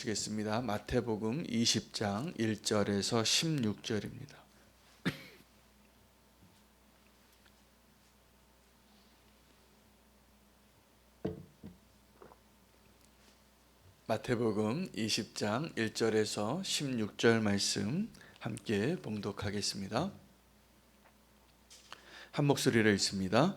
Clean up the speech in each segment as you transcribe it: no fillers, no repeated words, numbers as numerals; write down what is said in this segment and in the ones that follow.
시겠습니다. 마태복음 20장 1절에서 16절입니다. 마태복음 20장 1절에서 16절 말씀 함께 봉독하겠습니다. 한 목소리로 읽습니다.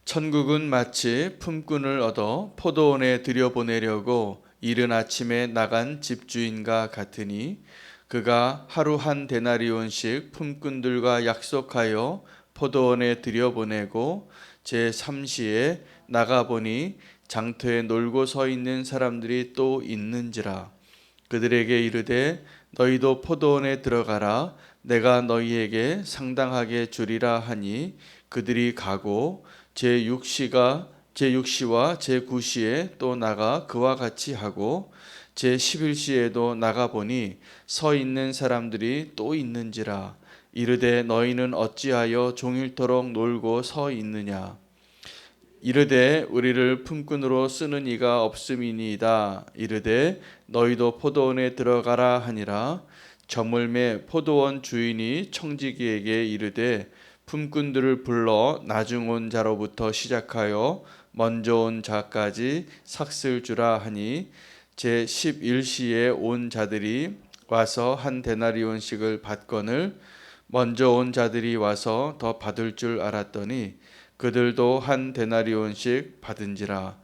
천국은 마치 품꾼을 얻어 포도원에 들여보내려고 이른 아침에 나간 집주인과 같으니 그가 하루 한 데나리온씩 품꾼들과 약속하여 포도원에 들여보내고 제3시에 나가보니 장터에 놀고 서 있는 사람들이 또 있는지라. 그들에게 이르되 너희도 포도원에 들어가라. 내가 너희에게 상당하게 주리라 하니 그들이 가고 제6시와 제9시에 또 나가 그와 같이 하고 제11시에도 나가보니 서 있는 사람들이 또 있는지라. 이르되 너희는 어찌하여 종일토록 놀고 서 있느냐. 이르되 우리를 품꾼으로 쓰는 이가 없음이니이다. 이르되 너희도 포도원에 들어가라 하니라. 저물매 포도원 주인이 청지기에게 이르되 품꾼들을 불러 나중 온 자로부터 시작하여 먼저 온 자까지 삭슬 주라 하니 제11시에 온 자들이 와서 한 데나리온씩을 받거늘 먼저 온 자들이 와서 더 받을 줄 알았더니 그들도 한 데나리온씩 받은지라.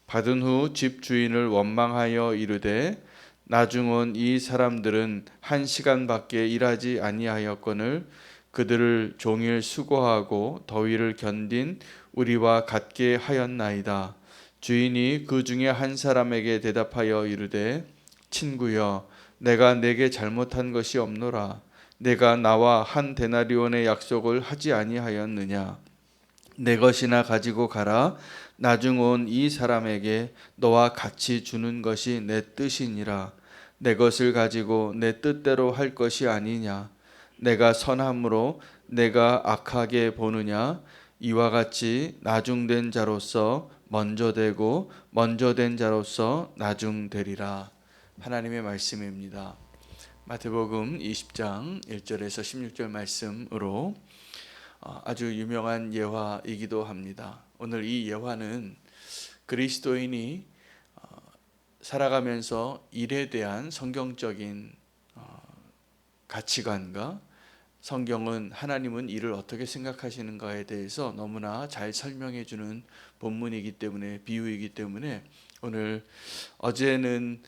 받은 후 집 주인을 원망하여 이르되 나중 온 이 사람들은 1시간밖에 일하지 아니하였거늘 그들을 종일 수고하고 더위를 견딘 우리와 같게 하였나이다. 주인이 그 중에 한 사람에게 대답하여 이르되 친구여 내가 내게 잘못한 것이 없노라. 내가 나와 한 데나리온의 약속을 하지 아니하였느냐. 내 것이나 가지고 가라. 나중 온 이 사람에게 너와 같이 주는 것이 내 뜻이니라. 내 것을 가지고 내 뜻대로 할 것이 아니냐. 내가 선함으로 내가 악하게 보느냐. 이와 같이 나중된 자로서 먼저 되고 먼저 된 자로서 나중되리라. 하나님의 말씀입니다. 마태복음 20장 1절에서 16절 말씀으로 아주 유명한 예화이기도 합니다. 오늘 이 예화는 그리스도인이 살아가면서 일에 대한 성경적인 가치관과 성경은 하나님은 일을 어떻게 생각하시는가에 대해서 너무나 잘 설명해 주는 본문이기 때문에 비유이기 때문에 오늘 어제는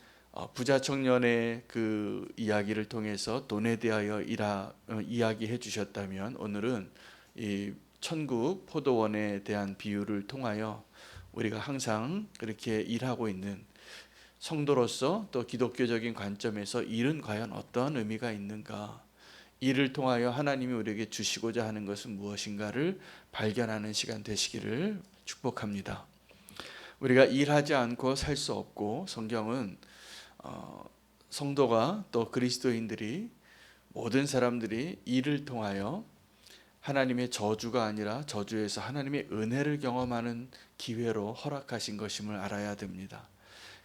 부자 청년의 그 이야기를 통해서 돈에 대하여 이야기해 주셨다면 오늘은 이 천국 포도원에 대한 비유를 통하여 우리가 항상 그렇게 일하고 있는 성도로서 또 기독교적인 관점에서 일은 과연 어떤 의미가 있는가, 일을 통하여 하나님이 우리에게 주시고자 하는 것은 무엇인가를 발견하는 시간 되시기를 축복합니다. 우리가 일하지 않고 살 수 없고 성경은 성도가 또 그리스도인들이 모든 사람들이 일을 통하여 하나님의 저주가 아니라 저주에서 하나님의 은혜를 경험하는 기회로 허락하신 것임을 알아야 됩니다.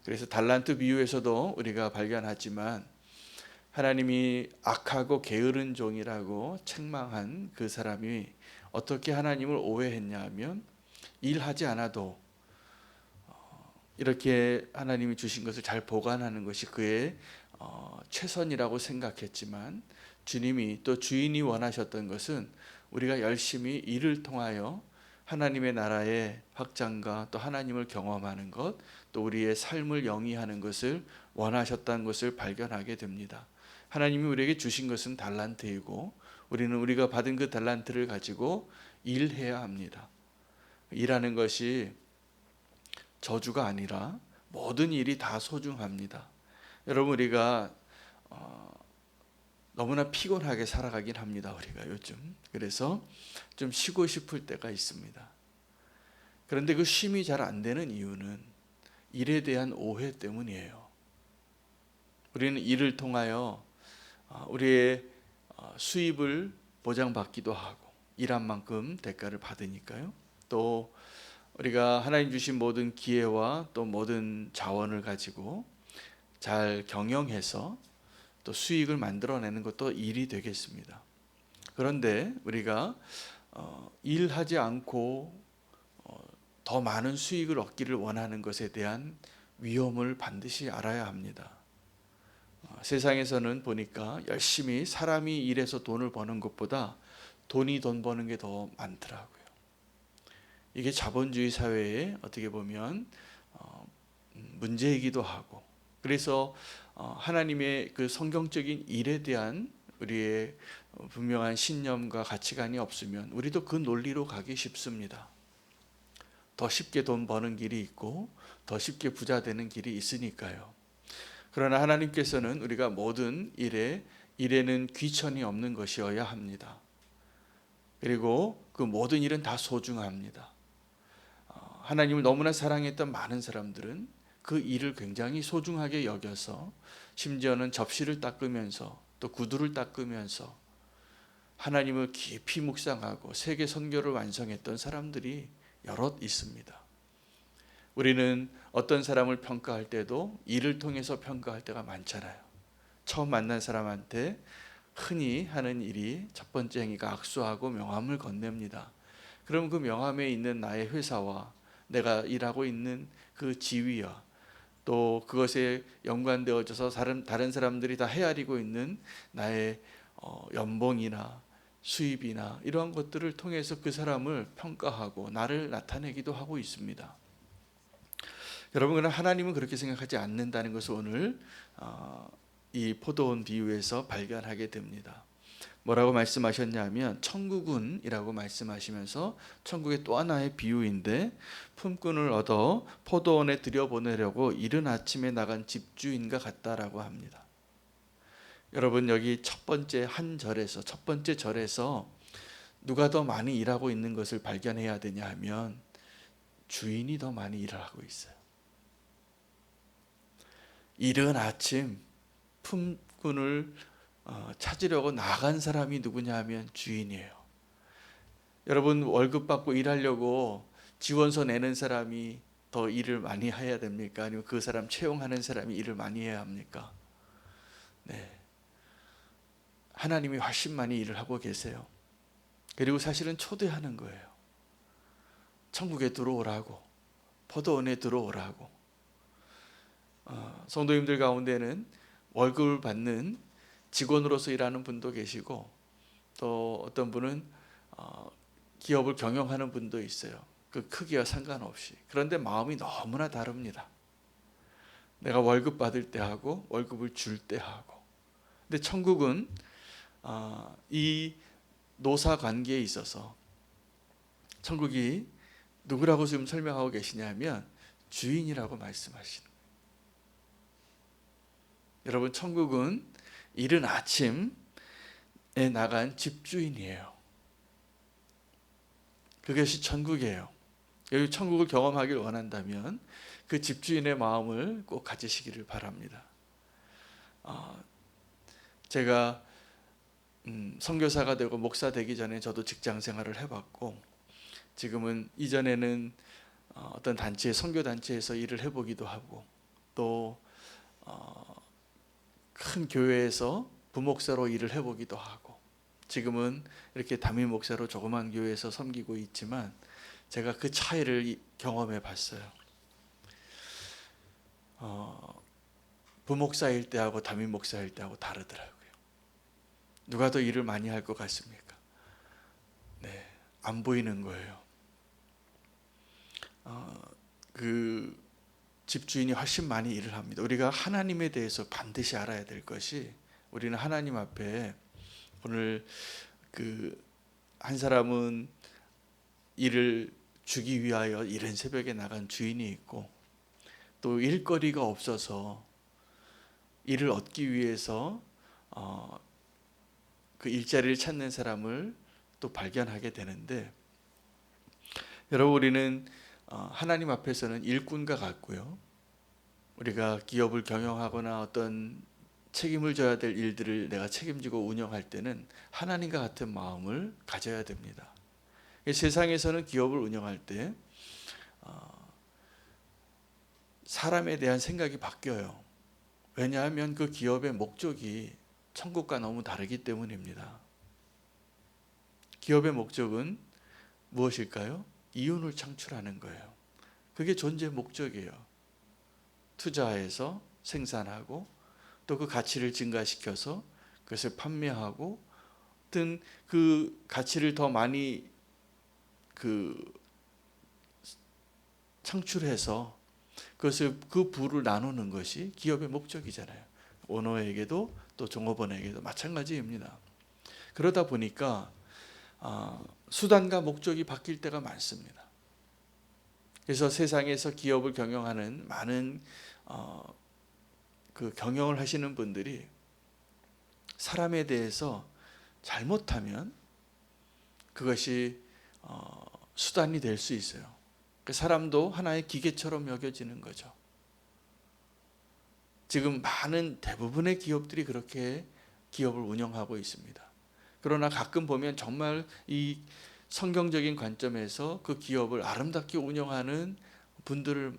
그래서 달란트 비유에서도 우리가 발견하지만 하나님이 악하고 게으른 종이라고 책망한 그 사람이 어떻게 하나님을 오해했냐 하면 일하지 않아도 이렇게 하나님이 주신 것을 잘 보관하는 것이 그의 최선이라고 생각했지만 주님이 또 주인이 원하셨던 것은 우리가 열심히 일을 통하여 하나님의 나라의 확장과 또 하나님을 경험하는 것, 또 우리의 삶을 영위하는 것을 원하셨다는 것을 발견하게 됩니다. 하나님이 우리에게 주신 것은 달란트이고 우리는 우리가 받은 그 달란트를 가지고 일해야 합니다. 일하는 것이 저주가 아니라 모든 일이 다 소중합니다. 여러분 우리가 너무나 피곤하게 살아가긴 합니다. 우리가 요즘 그래서 좀 쉬고 싶을 때가 있습니다. 그런데 그 쉼이 잘 안 되는 이유는 일에 대한 오해 때문이에요. 우리는 일을 통하여 우리의 수입을 보장받기도 하고 일한 만큼 대가를 받으니까요. 또 우리가 하나님 주신 모든 기회와 또 모든 자원을 가지고 잘 경영해서 또 수익을 만들어내는 것도 일이 되겠습니다. 그런데 우리가 일하지 않고 더 많은 수익을 얻기를 원하는 것에 대한 위험을 반드시 알아야 합니다. 세상에서는 보니까 열심히 사람이 일해서 돈을 버는 것보다 돈이 돈 버는 게 더 많더라고요. 이게 자본주의 사회에 어떻게 보면 문제이기도 하고, 그래서 하나님의 그 성경적인 일에 대한 우리의 분명한 신념과 가치관이 없으면 우리도 그 논리로 가기 쉽습니다. 더 쉽게 돈 버는 길이 있고 더 쉽게 부자 되는 길이 있으니까요. 그러나 하나님께서는 우리가 모든 일에는 귀천이 없는 것이어야 합니다. 그리고 그 모든 일은 다 소중합니다. 하나님을 너무나 사랑했던 많은 사람들은 그 일을 굉장히 소중하게 여겨서 심지어는 접시를 닦으면서 또 구두를 닦으면서 하나님을 깊이 묵상하고 세계 선교를 완성했던 사람들이 여럿 있습니다. 우리는 어떤 사람을 평가할 때도 일을 통해서 평가할 때가 많잖아요. 처음 만난 사람한테 흔히 하는 일이 첫 번째 행위가 악수하고 명함을 건넵니다. 그럼 그 명함에 있는 나의 회사와 내가 일하고 있는 그 지위와 또 그것에 연관되어져서 다른 사람들이 다 헤아리고 있는 나의 연봉이나 수입이나 이러한 것들을 통해서 그 사람을 평가하고 나를 나타내기도 하고 있습니다. 여러분, 하나님은 그렇게 생각하지 않는다는 것을 오늘 이 포도원 비유에서 발견하게 됩니다. 뭐라고 말씀하셨냐면 천국은이라고 말씀하시면서 천국의 또 하나의 비유인데, 품꾼을 얻어 포도원에 들여보내려고 이른 아침에 나간 집주인과 같다라고 합니다. 여러분, 여기 첫 번째 절에서 누가 더 많이 일하고 있는 것을 발견해야 되냐 하면 주인이 더 많이 일을 하고 있어요. 이른 아침 품꾼을 찾으려고 나간 사람이 누구냐 하면 주인이에요. 여러분, 월급 받고 일하려고 지원서 내는 사람이 더 일을 많이 해야 됩니까? 아니면 그 사람 채용하는 사람이 일을 많이 해야 합니까? 네. 하나님이 훨씬 많이 일을 하고 계세요. 그리고 사실은 초대하는 거예요. 천국에 들어오라고, 포도원에 들어오라고. 성도님들 가운데는 월급을 받는 직원으로서 일하는 분도 계시고, 또 어떤 분은 기업을 경영하는 분도 있어요. 그 크기와 상관없이. 그런데 마음이 너무나 다릅니다. 내가 월급 받을 때 하고 월급을 줄 때 하고. 근데 천국은 이 노사 관계에 있어서 천국이 누구라고 지금 설명하고 계시냐면 주인이라고 말씀하시는 거예요. 여러분, 천국은 이른 아침에 나간 집주인이에요. 그것이 천국이에요. 여기 천국을 경험하길 원한다면 그 집주인의 마음을 꼭 가지시기를 바랍니다. 제가 선교사가 되고 목사 되기 전에 저도 직장 생활을 해봤고, 지금은 이전에는 어떤 단체, 선교 단체에서 일을 해보기도 하고, 또 큰 교회에서 부목사로 일을 해보기도 하고, 지금은 이렇게 담임 목사로 조그만 교회에서 섬기고 있지만 제가 그 차이를 경험해 봤어요. 부목사일 때하고 담임 목사일 때하고 다르더라고요. 누가 더 일을 많이 할 것 같습니까? 네, 안 보이는 거예요. 그 집주인이 훨씬 많이 일을 합니다. 우리가 하나님에 대해서 반드시 알아야 될 것이, 우리는 하나님 앞에 오늘 한 사람은 일을 주기 위하여 이른 새벽에 나간 주인이 있고, 또 일거리가 없어서 일을 얻기 위해서 그 일자리를 찾는 사람을 또 발견하게 되는데, 여러분, 우리는 하나님 앞에서는 일꾼과 같고요. 우리가 기업을 경영하거나 어떤 책임을 져야 될 일들을 내가 책임지고 운영할 때는 하나님과 같은 마음을 가져야 됩니다. 세상에서는 기업을 운영할 때 사람에 대한 생각이 바뀌어요. 왜냐하면 그 기업의 목적이 천국과 너무 다르기 때문입니다. 기업의 목적은 무엇일까요? 이윤을 창출하는 거예요. 그게 존재의 목적이에요. 투자해서 생산하고 또 그 가치를 증가시켜서 그것을 판매하고 등 그 가치를 더 많이 창출해서 그것을 그 부를 나누는 것이 기업의 목적이잖아요. 오너에게도 또 종업원에게도 마찬가지입니다. 그러다 보니까 수단과 목적이 바뀔 때가 많습니다. 그래서 세상에서 기업을 경영하는 많은 그 경영을 하시는 분들이 사람에 대해서 잘못하면 그것이 수단이 될 수 있어요. 그 사람도 하나의 기계처럼 여겨지는 거죠. 지금 많은 대부분의 기업들이 그렇게 기업을 운영하고 있습니다. 그러나 가끔 보면 정말 이 성경적인 관점에서 그 기업을 아름답게 운영하는 분들을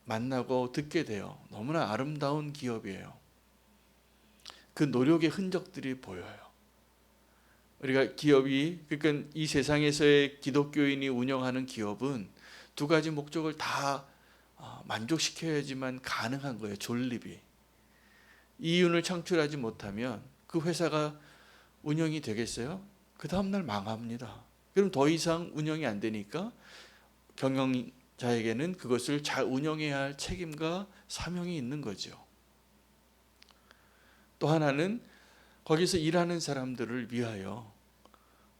만나고 듣게 돼요. 너무나 아름다운 기업이에요. 그 노력의 흔적들이 보여요. 우리가 기업이, 그러니까 이 세상에서의 기독교인이 운영하는 기업은 두 가지 목적을 다 만족시켜야지만 가능한 거예요. 존립이. 이윤을 창출하지 못하면 그 회사가 운영이 되겠어요? 그 다음날 망합니다. 그럼 더 이상 운영이 안 되니까 경영자에게는 그것을 잘 운영해야 할 책임과 사명이 있는 거죠. 또 하나는 거기서 일하는 사람들을 위하여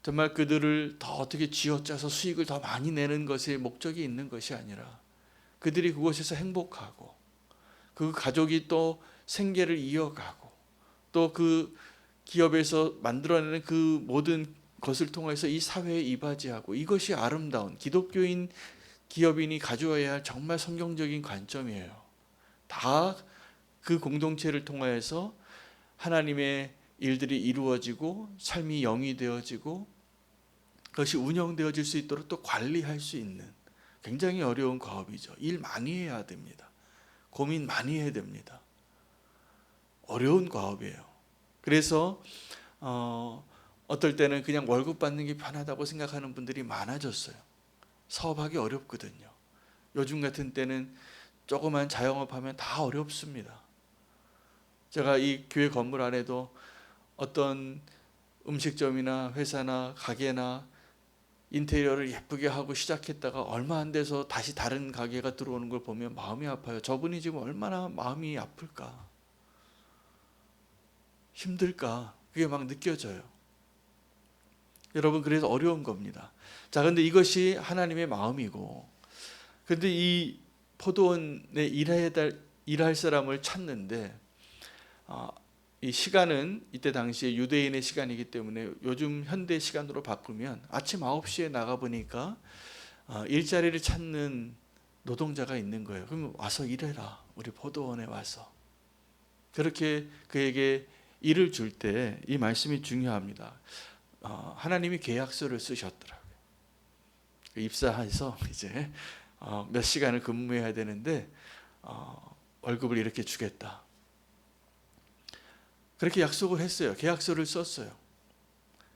정말 그들을 더 어떻게 쥐어짜서 수익을 더 많이 내는 것에 목적이 있는 것이 아니라 그들이 그곳에서 행복하고 그 가족이 또 생계를 이어가고 또 그 기업에서 만들어내는 그 모든 것을 통해서 이 사회에 이바지하고, 이것이 아름다운 기독교인 기업인이 가져와야 할 정말 성경적인 관점이에요. 다 그 공동체를 통하여서 하나님의 일들이 이루어지고 삶이 영위되어지고 그것이 운영되어질 수 있도록 또 관리할 수 있는 굉장히 어려운 과업이죠. 일 많이 해야 됩니다. 고민 많이 해야 됩니다. 어려운 과업이에요. 그래서 어떨 때는 그냥 월급 받는 게 편하다고 생각하는 분들이 많아졌어요. 사업하기 어렵거든요. 요즘 같은 때는 조그만 자영업하면 다 어렵습니다. 제가 이 교회 건물 안에도 어떤 음식점이나 회사나 가게나 인테리어를 예쁘게 하고 시작했다가 얼마 안 돼서 다시 다른 가게가 들어오는 걸 보면 마음이 아파요. 저분이 지금 얼마나 마음이 아플까, 힘들까, 그게 막 느껴져요. 여러분, 그래서 어려운 겁니다. 자, 근데 이것이 하나님의 마음이고, 근데 이 포도원에 일할 사람을 찾는데 이 시간은 이때 당시에 유대인의 시간이기 때문에 요즘 현대 시간으로 바꾸면 아침 9시에 나가보니까 일자리를 찾는 노동자가 있는 거예요. 그럼 와서 일해라, 우리 포도원에 와서. 그렇게 그에게 일을 줄 때 이 말씀이 중요합니다. 하나님이 계약서를 쓰셨더라고요. 입사해서 이제 몇 시간을 근무해야 되는데 월급을 이렇게 주겠다. 그렇게 약속을 했어요. 계약서를 썼어요.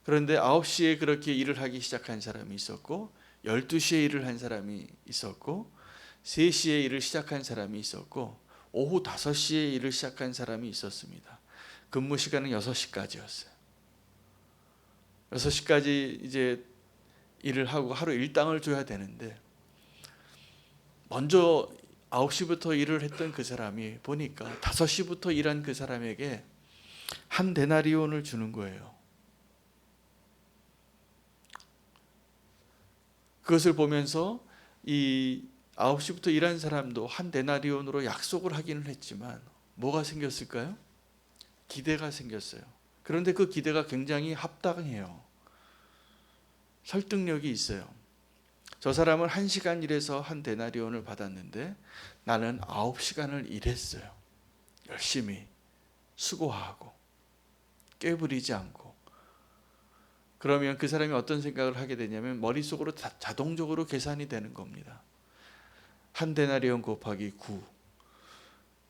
그런데 9시에 그렇게 일을 하기 시작한 사람이 있었고, 12시에 일을 한 사람이 있었고, 3시에 일을 시작한 사람이 있었고, 오후 5시에 일을 시작한 사람이 있었습니다. 근무 시간은 6시까지였어요. 6시까지 이제 일을 하고 하루 일당을 줘야 되는데, 먼저 9시부터 일을 했던 그 사람이 보니까 5시부터 일한 그 사람에게 한 데나리온을 주는 거예요. 그것을 보면서 이 9시부터 일한 사람도 한 데나리온으로 약속을 하기는 했지만 뭐가 생겼을까요? 기대가 생겼어요. 그런데 그 기대가 굉장히 합당해요. 설득력이 있어요. 저 사람은 1시간 일해서 한 데나리온을 받았는데 나는 9시간을 일했어요. 열심히 수고하고 깨부리지 않고. 그러면 그 사람이 어떤 생각을 하게 되냐면 머릿속으로 자동적으로 계산이 되는 겁니다. 한 데나리온 곱하기 9.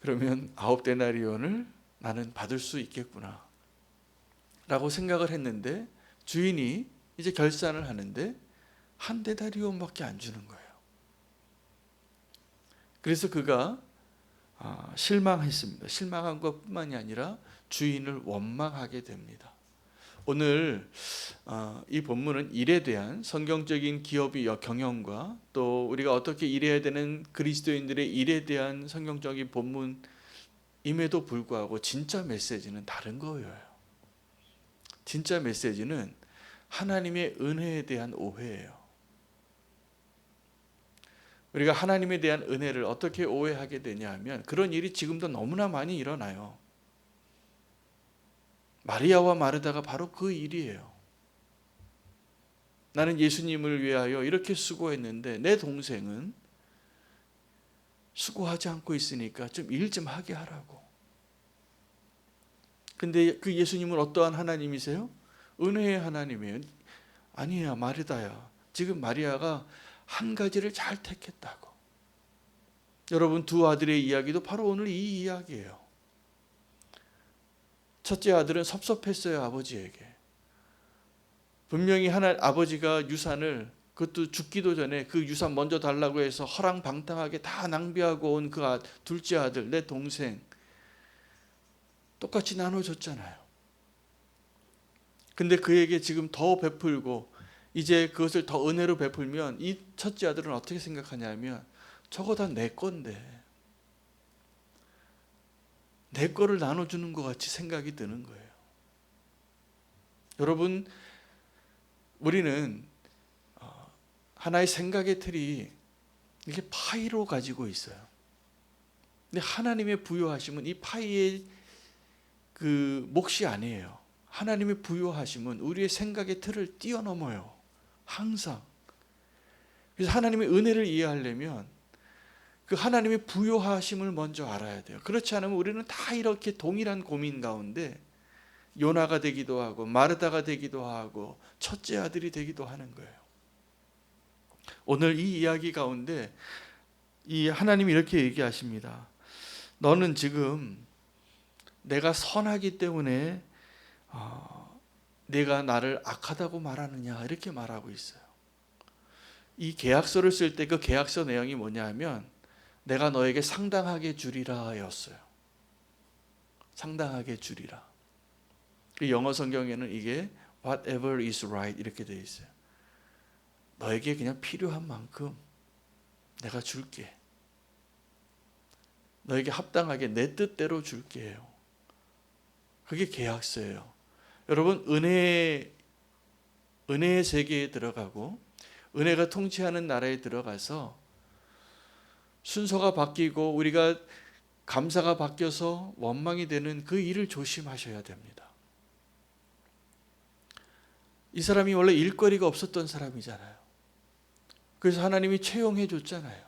그러면 9데나리온을 나는 받을 수 있겠구나 라고 생각을 했는데, 주인이 이제 결산을 하는데 1데나리온밖에 안 주는 거예요. 그래서 그가 실망했습니다. 실망한 것뿐만이 아니라 주인을 원망하게 됩니다. 오늘 이 본문은 일에 대한 성경적인 기업의 경영과 또 우리가 어떻게 일해야 되는 그리스도인들의 일에 대한 성경적인 본문임에도 불구하고 진짜 메시지는 다른 거예요. 진짜 메시지는 하나님의 은혜에 대한 오해예요. 우리가 하나님에 대한 은혜를 어떻게 오해하게 되냐 하면, 그런 일이 지금도 너무나 많이 일어나요. 마리아와 마르다가 바로 그 일이에요. 나는 예수님을 위하여 이렇게 수고했는데 내 동생은 수고하지 않고 있으니까 좀 일 좀 하게 하라고. 근데 그 예수님은 어떠한 하나님이세요? 은혜의 하나님이에요. 아니야, 마르다야. 지금 마리아가 한 가지를 잘 택했다고. 여러분, 두 아들의 이야기도 바로 오늘 이 이야기예요. 첫째 아들은 섭섭했어요, 아버지에게. 분명히 아버지가 유산을, 그것도 죽기도 전에 그 유산 먼저 달라고 해서 허랑방탕하게 다 낭비하고 온 그 둘째 아들, 내 동생, 똑같이 나눠줬잖아요. 근데 그에게 지금 더 베풀고 이제 그것을 더 은혜로 베풀면 이 첫째 아들은 어떻게 생각하냐면, 저거 다 내 건데 내 거를 나눠주는 것 같이 생각이 드는 거예요. 여러분, 우리는 하나의 생각의 틀이 이렇게 파이로 가지고 있어요. 근데 하나님의 부요하심은 이 파이의 그 몫이 아니에요. 하나님의 부요하심은 우리의 생각의 틀을 뛰어넘어요. 항상. 그래서 하나님의 은혜를 이해하려면 그 하나님의 부요하심을 먼저 알아야 돼요. 그렇지 않으면 우리는 다 이렇게 동일한 고민 가운데 요나가 되기도 하고 마르다가 되기도 하고 첫째 아들이 되기도 하는 거예요. 오늘 이 이야기 가운데 이 하나님이 이렇게 얘기하십니다. 너는 지금 내가 선하기 때문에 내가 나를 악하다고 말하느냐, 이렇게 말하고 있어요. 이 계약서를 쓸 때 그 계약서 내용이 뭐냐 하면, 내가 너에게 상당하게 주리라 였어요. 상당하게 주리라. 영어 성경에는 이게 whatever is right 이렇게 되어 있어요. 너에게 그냥 필요한 만큼 내가 줄게. 너에게 합당하게 내 뜻대로 줄게요. 그게 계약서예요. 여러분, 은혜의 세계에 들어가고 은혜가 통치하는 나라에 들어가서 순서가 바뀌고 우리가 감사가 바뀌어서 원망이 되는 그 일을 조심하셔야 됩니다. 이 사람이 원래 일거리가 없었던 사람이잖아요. 그래서 하나님이 채용해 줬잖아요.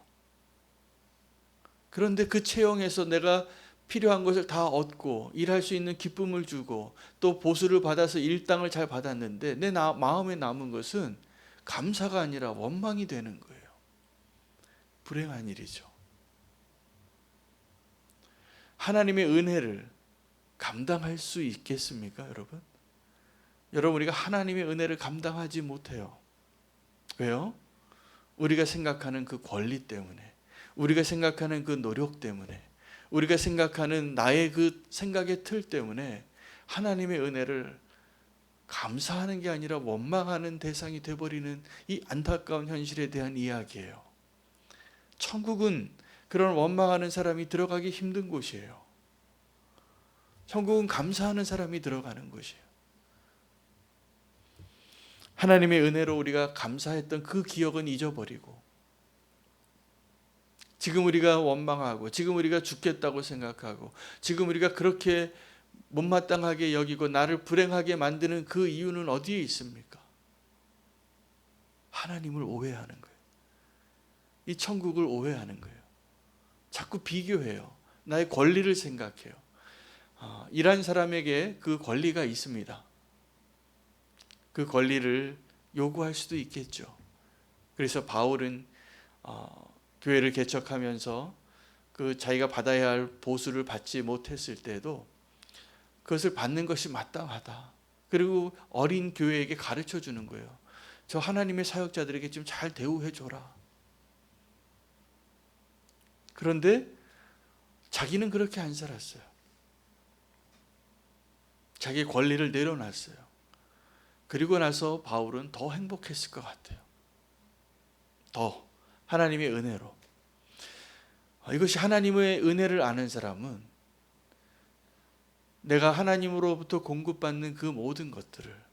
그런데 그 채용에서 내가 필요한 것을 다 얻고 일할 수 있는 기쁨을 주고 또 보수를 받아서 일당을 잘 받았는데 내 마음에 남은 것은 감사가 아니라 원망이 되는 거예요. 불행한 일이죠. 하나님의 은혜를 감당할 수 있겠습니까, 여러분? 여러분, 우리가 하나님의 은혜를 감당하지 못해요. 왜요? 우리가 생각하는 그 권리 때문에, 우리가 생각하는 그 노력 때문에, 우리가 생각하는 나의 그 생각의 틀 때문에 하나님의 은혜를 감사하는 게 아니라 원망하는 대상이 되어버리는 이 안타까운 현실에 대한 이야기예요. 천국은 그런 원망하는 사람이 들어가기 힘든 곳이에요. 천국은 감사하는 사람이 들어가는 곳이에요. 하나님의 은혜로 우리가 감사했던 그 기억은 잊어버리고 지금 우리가 원망하고 지금 우리가 죽겠다고 생각하고 지금 우리가 그렇게 못마땅하게 여기고 나를 불행하게 만드는 그 이유는 어디에 있습니까? 하나님을 오해하는 거예요. 이 천국을 오해하는 거예요. 자꾸 비교해요. 나의 권리를 생각해요. 일한 사람에게 그 권리가 있습니다. 그 권리를 요구할 수도 있겠죠. 그래서 바울은 교회를 개척하면서 그 자기가 받아야 할 보수를 받지 못했을 때도 그것을 받는 것이 마땅하다. 그리고 어린 교회에게 가르쳐 주는 거예요. 저 하나님의 사역자들에게 좀 잘 대우해 줘라. 그런데 자기는 그렇게 안 살았어요. 자기의 권리를 내려놨어요. 그리고 나서 바울은 더 행복했을 것 같아요. 더 하나님의 은혜로. 이것이 하나님의 은혜를 아는 사람은 내가 하나님으로부터 공급받는 그 모든 것들을,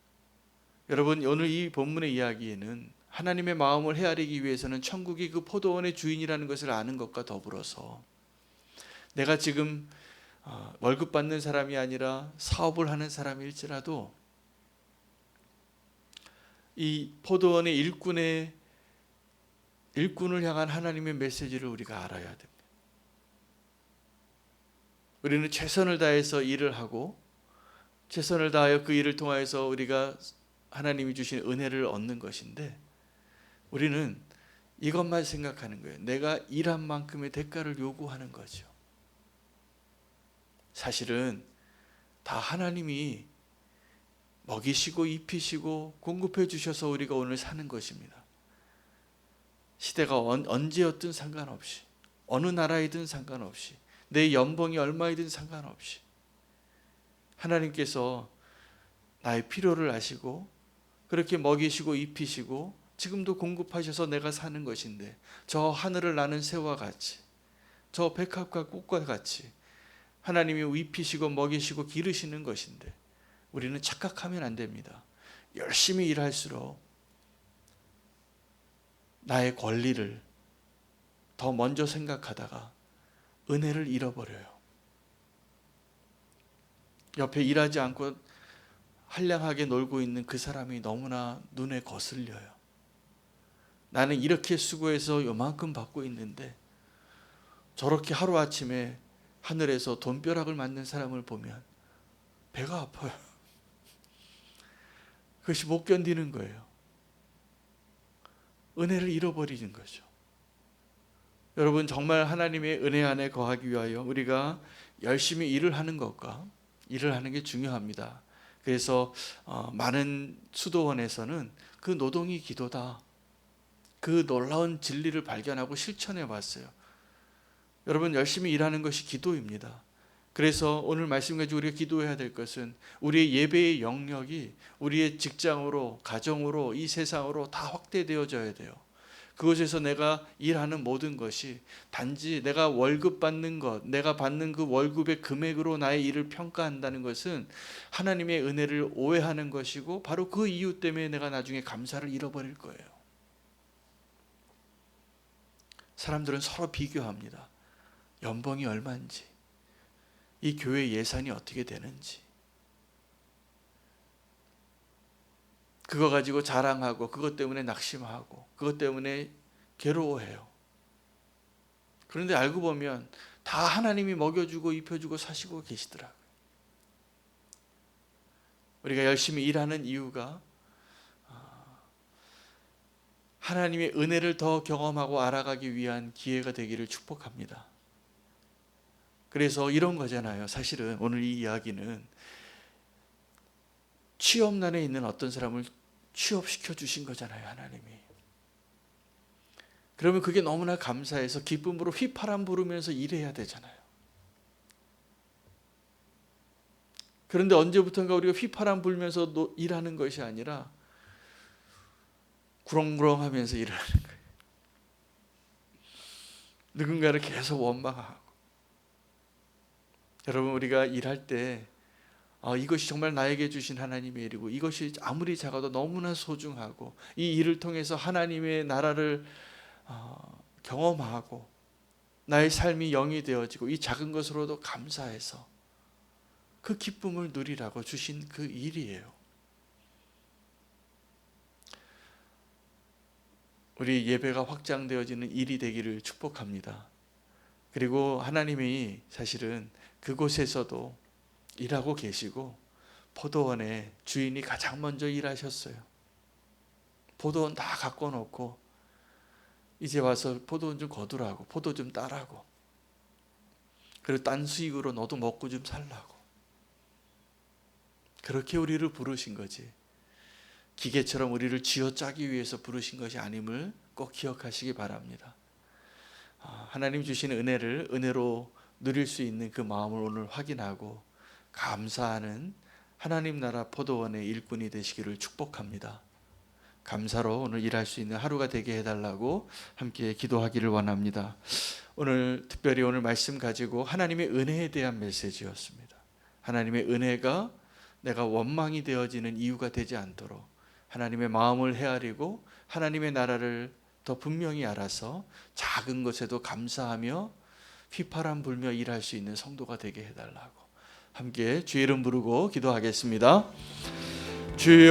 여러분 오늘 이 본문의 이야기에는 하나님의 마음을 헤아리기 위해서는 천국이 그 포도원의 주인이라는 것을 아는 것과 더불어서 내가 지금 월급 받는 사람이 아니라 사업을 하는 사람일지라도 이 포도원의 일꾼을 향한 하나님의 메시지를 우리가 알아야 됩니다. 우리는 최선을 다해서 일을 하고 최선을 다하여 그 일을 통하여서 우리가 하나님이 주신 은혜를 얻는 것인데, 우리는 이것만 생각하는 거예요. 내가 일한 만큼의 대가를 요구하는 거죠. 사실은 다 하나님이 먹이시고 입히시고 공급해 주셔서 우리가 오늘 사는 것입니다. 시대가 언제였든 상관없이, 어느 나라이든 상관없이, 내 연봉이 얼마이든 상관없이 하나님께서 나의 필요를 아시고 그렇게 먹이시고 입히시고 지금도 공급하셔서 내가 사는 것인데, 저 하늘을 나는 새와 같이, 저 백합과 꽃과 같이 하나님이 입히시고 먹이시고 기르시는 것인데, 우리는 착각하면 안 됩니다. 열심히 일할수록 나의 권리를 더 먼저 생각하다가 은혜를 잃어버려요. 옆에 일하지 않고 한량하게 놀고 있는 그 사람이 너무나 눈에 거슬려요. 나는 이렇게 수고해서 요만큼 받고 있는데 저렇게 하루아침에 하늘에서 돈벼락을 맞는 사람을 보면 배가 아파요. 그것이 못 견디는 거예요. 은혜를 잃어버리는 거죠. 여러분, 정말 하나님의 은혜 안에 거하기 위하여 우리가 열심히 일을 하는 것과 일을 하는 게 중요합니다. 그래서 많은 수도원에서는 그 노동이 기도다, 그 놀라운 진리를 발견하고 실천해 왔어요. 여러분, 열심히 일하는 것이 기도입니다. 그래서 오늘 말씀 가지고 우리가 기도해야 될 것은 우리의 예배의 영역이 우리의 직장으로, 가정으로, 이 세상으로 다 확대되어져야 돼요. 그곳에서 내가 일하는 모든 것이 단지 내가 월급 받는 것, 내가 받는 그 월급의 금액으로 나의 일을 평가한다는 것은 하나님의 은혜를 오해하는 것이고, 바로 그 이유 때문에 내가 나중에 감사를 잃어버릴 거예요. 사람들은 서로 비교합니다. 연봉이 얼마인지, 이 교회 예산이 어떻게 되는지, 그거 가지고 자랑하고 그것 때문에 낙심하고 그것 때문에 괴로워해요. 그런데 알고 보면 다 하나님이 먹여주고 입혀주고 사시고 계시더라고요. 우리가 열심히 일하는 이유가 하나님의 은혜를 더 경험하고 알아가기 위한 기회가 되기를 축복합니다. 그래서 이런 거잖아요. 사실은 오늘 이 이야기는 취업난에 있는 어떤 사람을 취업시켜 주신 거잖아요, 하나님이. 그러면 그게 너무나 감사해서 기쁨으로 휘파람 부르면서 일해야 되잖아요. 그런데 언제부턴가 우리가 휘파람 불면서 일하는 것이 아니라 구렁구렁 하면서 일을 하는 거예요. 누군가를 계속 원망하고. 여러분, 우리가 일할 때 이것이 정말 나에게 주신 하나님의 일이고, 이것이 아무리 작아도 너무나 소중하고, 이 일을 통해서 하나님의 나라를 경험하고 나의 삶이 영이 되어지고, 이 작은 것으로도 감사해서 그 기쁨을 누리라고 주신 그 일이에요. 우리 예배가 확장되어지는 일이 되기를 축복합니다. 그리고 하나님이 사실은 그곳에서도 일하고 계시고, 포도원의 주인이 가장 먼저 일하셨어요. 포도원 다 갖고 놓고 이제 와서 포도원 좀 거두라고, 포도 좀 따라고. 그리고 딴 수익으로 너도 먹고 좀 살라고. 그렇게 우리를 부르신 거지. 기계처럼 우리를 쥐어짜기 위해서 부르신 것이 아님을 꼭 기억하시기 바랍니다. 하나님 주신 은혜를 은혜로 누릴 수 있는 그 마음을 오늘 확인하고 감사하는 하나님 나라 포도원의 일꾼이 되시기를 축복합니다. 감사로 오늘 일할 수 있는 하루가 되게 해달라고 함께 기도하기를 원합니다. 오늘 특별히 오늘 말씀 가지고 하나님의 은혜에 대한 메시지였습니다. 하나님의 은혜가 내가 원망이 되어지는 이유가 되지 않도록 하나님의 마음을 헤아리고 하나님의 나라를 더 분명히 알아서 작은 것에도 감사하며 휘파람 불며 일할 수 있는 성도가 되게 해달라고 함께 주의 이름 부르고 기도하겠습니다. 주여